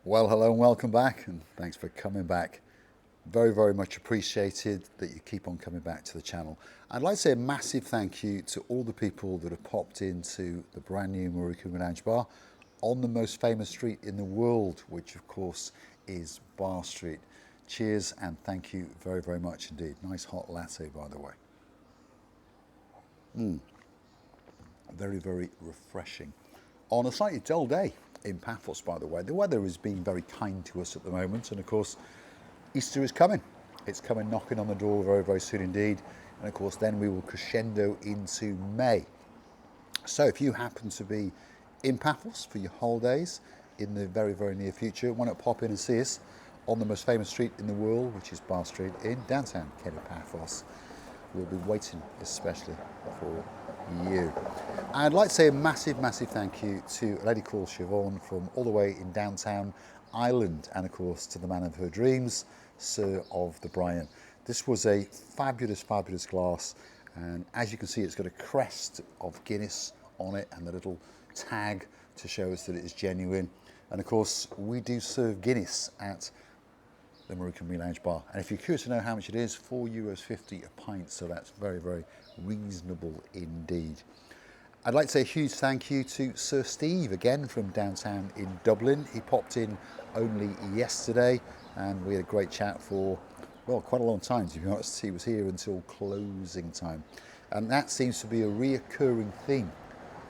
Well, hello and welcome back, and thanks for coming back. Very, very much appreciated that you keep on coming back to the channel. I'd like to say a massive thank you to all the people that have popped into the brand new Marika Lounge Bar on the most famous street in the world, which of course is Bar Street. Cheers and thank you very, very much indeed. Nice hot latte, by the way. Very, very refreshing. On a slightly dull day in Paphos, by the way. The weather has been very kind to us at the moment, and of course, Easter is coming. It's coming knocking on the door very, very soon indeed. And of course, then we will crescendo into May. So if you happen to be in Paphos for your holidays in the very, very near future, why not pop in and see us on the most famous street in the world, which is Bar Street in downtown Paphos. We'll be waiting especially for you. I'd like to say a massive, massive thank you to a lady called Siobhan from all the way in downtown Ireland, and of course to the man of her dreams, Sir of the Brian. This was a fabulous, fabulous glass, and as you can see, it's got a crest of Guinness on it and the little tag to show us that it is genuine. And of course, we do serve Guinness at the Marika Lounge Bar. And if you're curious to know how much it is, €4.50 a pint, so that's very, very reasonable indeed. I'd like to say a huge thank you to Sir Steve, again from downtown in Dublin. He popped in only yesterday and we had a great chat for, well, quite a long time, to be honest. He was here until closing time. And that seems to be a reoccurring theme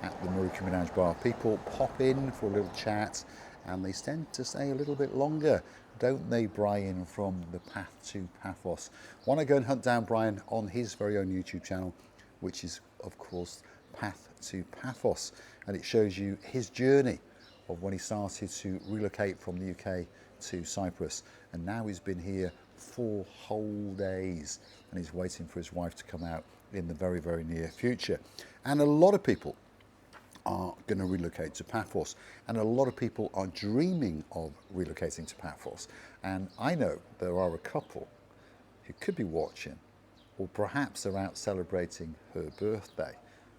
at the Marika Lounge Bar. People pop in for a little chat and they tend to stay a little bit longer, don't they, Brian from the Path to Paphos? Why not go and hunt down Brian on his very own YouTube channel, which is, of course, Path to Paphos, and it shows you his journey of when he started to relocate from the UK to Cyprus, and now he's been here 4 whole days and he's waiting for his wife to come out in the very, very near future. And a lot of people are going to relocate to Paphos, and a lot of people are dreaming of relocating to Paphos, and I know there are a couple who could be watching, or perhaps they're out celebrating her birthday.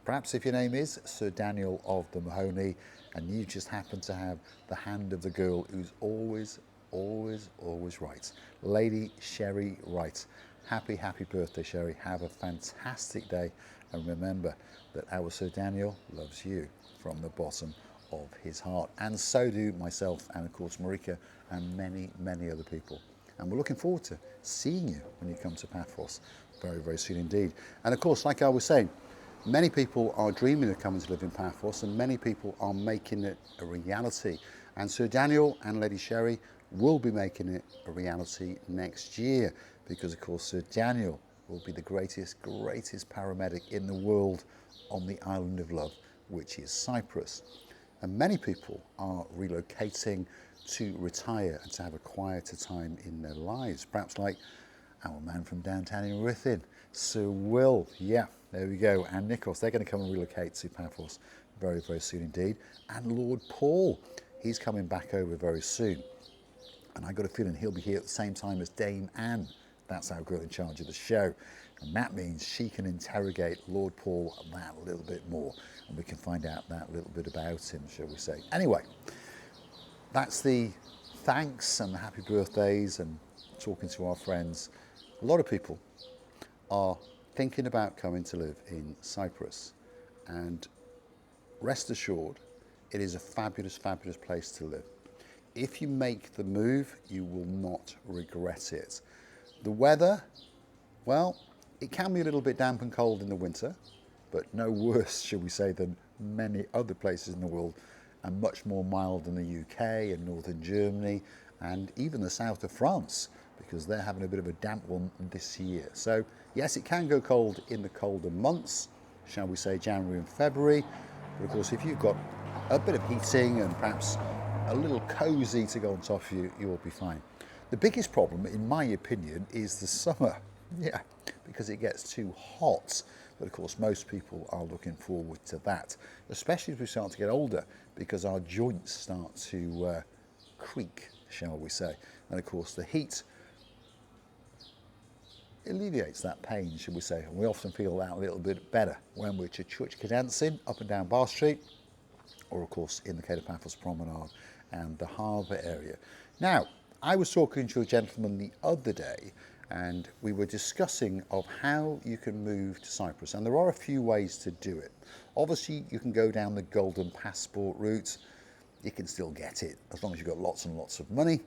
Perhaps if your name is Sir Daniel of the Mahoney and you just happen to have the hand of the girl who's always, always, always right, Lady Sherry Wright. Happy, happy birthday, Sherry. Have a fantastic day, and remember that our Sir Daniel loves you from the bottom of his heart, and so do myself and of course Marika and many, many other people. And we're looking forward to seeing you when you come to Paphos very, very soon indeed. And of course, like I was saying, many people are dreaming of coming to live in Paphos, and many people are making it a reality. And Sir Daniel and Lady Sherry will be making it a reality next year, because of course Sir Daniel will be the greatest paramedic in the world on the island of love, which is Cyprus. And many people are relocating to retire and to have a quieter time in their lives, perhaps like our man from downtown in Ruthin, Sir Will. Yeah, there we go. And Nikos, they're going to come and relocate to Paphos very, very soon indeed. And Lord Paul, he's coming back over very soon. And I got a feeling he'll be here at the same time as Dame Anne. That's our girl in charge of the show. And that means she can interrogate Lord Paul that little bit more. And we can find out that little bit about him, shall we say. Anyway, that's the thanks and the happy birthdays and talking to our friends. A lot of people are thinking about coming to live in Cyprus. And rest assured, it is a fabulous, fabulous place to live. If you make the move, you will not regret it. The weather, well, it can be a little bit damp and cold in the winter, but no worse, shall we say, than many other places in the world, and much more mild than the UK and northern Germany, and even the south of France, because they're having a bit of a damp one this year. So yes, it can go cold in the colder months, shall we say January and February, but of course if you've got a bit of heating and perhaps a little cosy to go on top of you, you'll be fine. The biggest problem, in my opinion, is the summer. Yeah, because it gets too hot. But of course, most people are looking forward to that, especially as we start to get older, because our joints start to creak, shall we say. And of course, the heat alleviates that pain, should we say. And we often feel that a little bit better when we're dancing up and down Bar Street, or of course in the Paphos Promenade, and the harbour area. Now, I was talking to a gentleman the other day, and we were discussing of how you can move to Cyprus, and there are a few ways to do it. Obviously, you can go down the golden passport route. You can still get it as long as you've got lots and lots of money.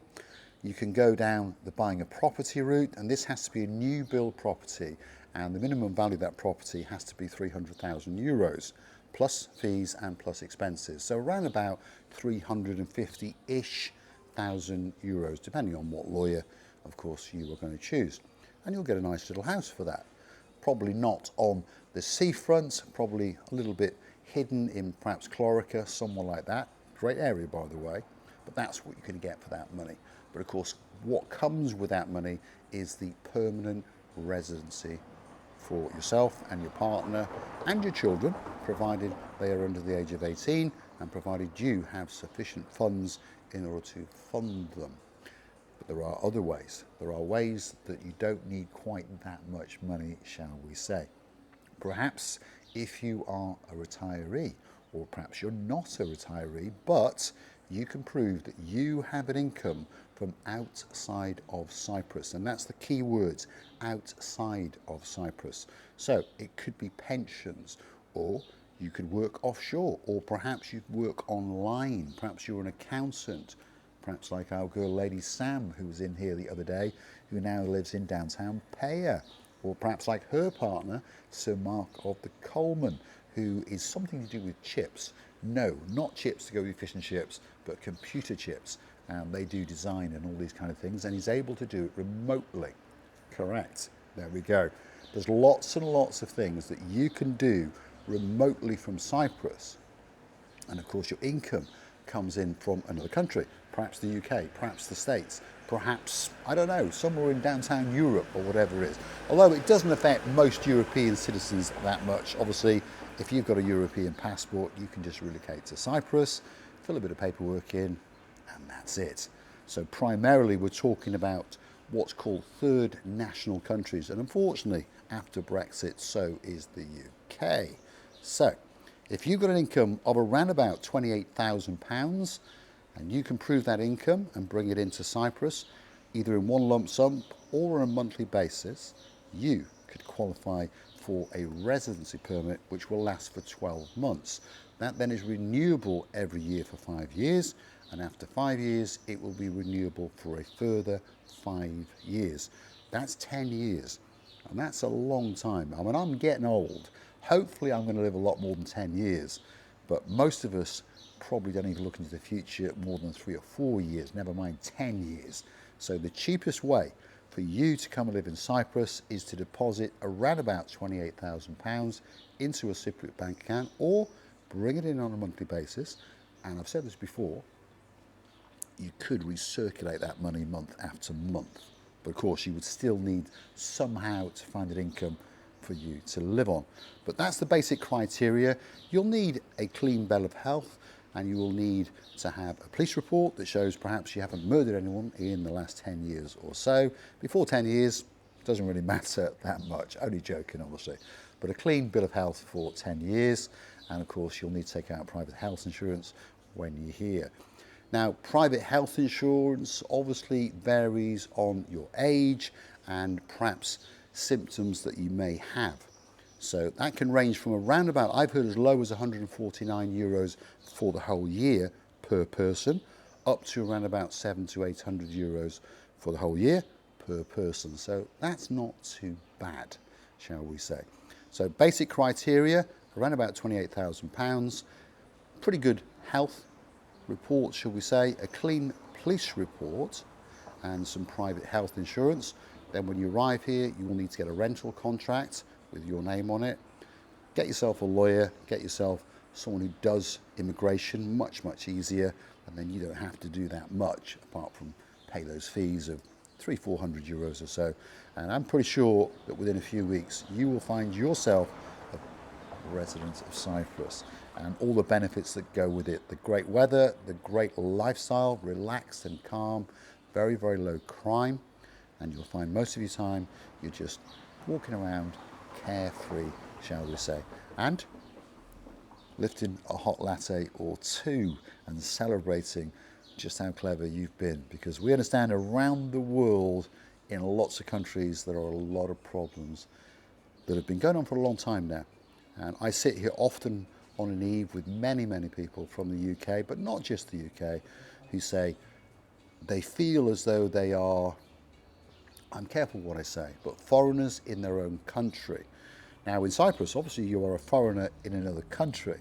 You can go down the buying a property route, and this has to be a new build property, and the minimum value of that property has to be 300,000 euros, plus fees and plus expenses. So around about 350-ish thousand euros, depending on what lawyer, of course, you are going to choose. And you'll get a nice little house for that. Probably not on the seafront, probably a little bit hidden in perhaps Clorica, somewhere like that. Great area, by the way, but that's what you can get for that money. But of course, what comes with that money is the permanent residency for yourself and your partner and your children, provided they are under the age of 18 and provided you have sufficient funds in order to fund them. But there are other ways. There are ways that you don't need quite that much money, shall we say. Perhaps if you are a retiree, or perhaps you're not a retiree, but you can prove that you have an income from outside of Cyprus. And that's the key words, outside of Cyprus. So it could be pensions, or you could work offshore, or perhaps you work online. Perhaps you're an accountant, perhaps like our girl Lady Sam, who was in here the other day, who now lives in downtown Paya, or perhaps like her partner, Sir Mark of the Coleman, who is something to do with chips. No, not chips to go with fish and chips, but computer chips. And they do design and all these kind of things, and he's able to do it remotely. Correct. There we go. There's lots and lots of things that you can do remotely from Cyprus. And of course, your income comes in from another country, perhaps the UK, perhaps the States, perhaps, I don't know, somewhere in downtown Europe or whatever it is. Although it doesn't affect most European citizens that much. Obviously, if you've got a European passport, you can just relocate to Cyprus, fill a bit of paperwork in, and that's it. So primarily we're talking about what's called third national countries. And unfortunately, after Brexit, so is the UK. So if you've got an income of around about £28,000, and you can prove that income and bring it into Cyprus, either in one lump sum or on a monthly basis, you could qualify for a residency permit which will last for 12 months. That then is renewable every year for 5 years, and after 5 years it will be renewable for a further 5 years. That's 10 years, and that's a long time. I mean, I'm getting old. Hopefully I'm going to live a lot more than 10 years, but most of us probably don't even look into the future more than 3 or 4 years, never mind 10 years. So the cheapest way for you to come and live in Cyprus is to deposit around about £28,000 into a Cypriot bank account, or bring it in on a monthly basis. And I've said this before, you could recirculate that money month after month, but of course you would still need somehow to find an income for you to live on. But that's the basic criteria. You'll need a clean bill of health, and you will need to have a police report that shows perhaps you haven't murdered anyone in the last 10 years or so. Before 10 years, doesn't really matter that much, only joking obviously. But a clean bill of health for 10 years, and of course you'll need to take out private health insurance when you're here. Now, private health insurance obviously varies on your age and perhaps symptoms that you may have. So that can range from around about, I've heard as low as €149 for the whole year per person, up to around about €700 to €800 for the whole year per person. So that's not too bad, shall we say. So basic criteria, around about £28,000, pretty good health report, shall we say, a clean police report and some private health insurance. Then when you arrive here, you will need to get a rental contract with your name on it. Get yourself a lawyer, get yourself someone who does immigration, much easier, and then you don't have to do that much apart from pay those fees of €300-400 or so. And I'm pretty sure that within a few weeks you will find yourself a resident of Cyprus, and all the benefits that go with it. The great weather, the great lifestyle, relaxed and calm, very low crime, and you'll find most of your time you're just walking around carefree, shall we say, and lifting a hot latte or two and celebrating just how clever you've been, because we understand around the world, in lots of countries, there are a lot of problems that have been going on for a long time now. And I sit here often on an eve with many, many people from the UK, but not just the UK, who say they feel as though they are, I'm careful what I say, but foreigners in their own country. Now in Cyprus, obviously you are a foreigner in another country,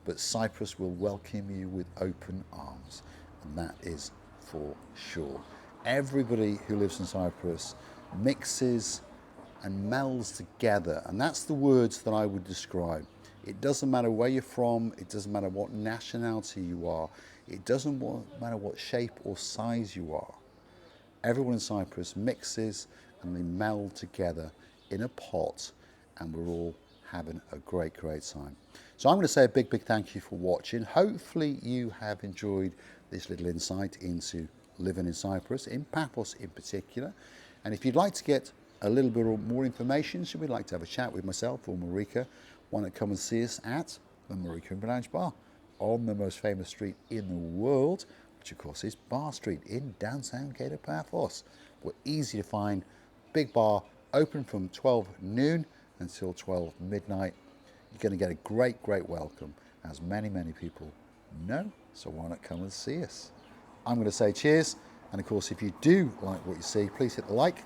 but Cyprus will welcome you with open arms, and that is for sure. Everybody who lives in Cyprus mixes and melds together, and that's the words that I would describe. It doesn't matter where you're from, it doesn't matter what nationality you are, it doesn't matter what shape or size you are. Everyone in Cyprus mixes and they meld together in a pot, and we're all having a great, great time. So I'm going to say a big, big thank you for watching. Hopefully you have enjoyed this little insight into living in Cyprus, in Paphos in particular. And if you'd like to get a little bit more information, should we like to have a chat with myself or Marika, why not come and see us at the Marika and Lounge Bar on the most famous street in the world, which of course is Bar Street in downtown Gate of Paphos. We're easy to find, big bar, open from 12 noon until 12 midnight. You're going to get a great, great welcome, as many, many people know, so why not come and see us? I'm going to say cheers, and of course if you do like what you see, please hit the like,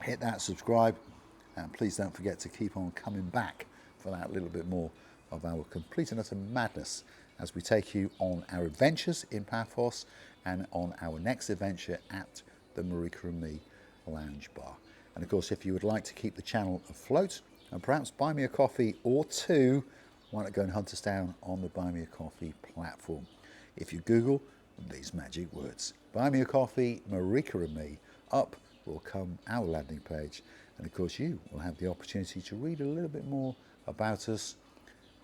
hit that subscribe, and please don't forget to keep on coming back for that little bit more of our complete and utter madness as we take you on our adventures in Paphos and on our next adventure at the Marika and Me Lounge Bar. And of course, if you would like to keep the channel afloat and perhaps buy me a coffee or two, why not go and hunt us down on the Buy Me a Coffee platform. If you Google these magic words, Buy Me a Coffee, Marika and Me, up will come our landing page. And of course, you will have the opportunity to read a little bit more about us,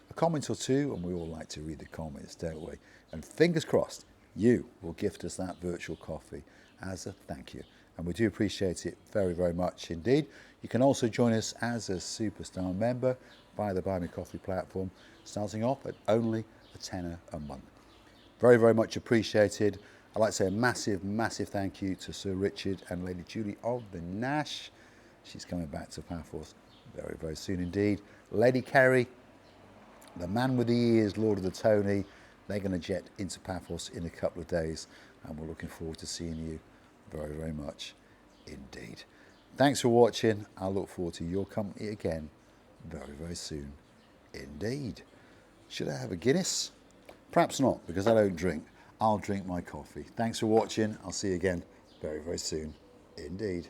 a comment or two, and we all like to read the comments, don't we? And fingers crossed, you will gift us that virtual coffee as a thank you. And we do appreciate it very, very much indeed. You can also join us as a superstar member via the Buy Me Coffee platform, starting off at only a tenner a month. Very, very much appreciated. I'd like to say a massive, massive thank you to Sir Richard and Lady Julie of the Nash. She's coming back to Paphos very, very soon indeed. Lady Kerry, the man with the ears, Lord of the Tony, they're going to jet into Paphos in a couple of days, and we're looking forward to seeing you very, very much indeed. Thanks for watching. I look forward to your company again very, very soon indeed. Should I have a Guinness? Perhaps not, because I don't drink. I'll drink my coffee. Thanks for watching. I'll see you again very, very soon indeed.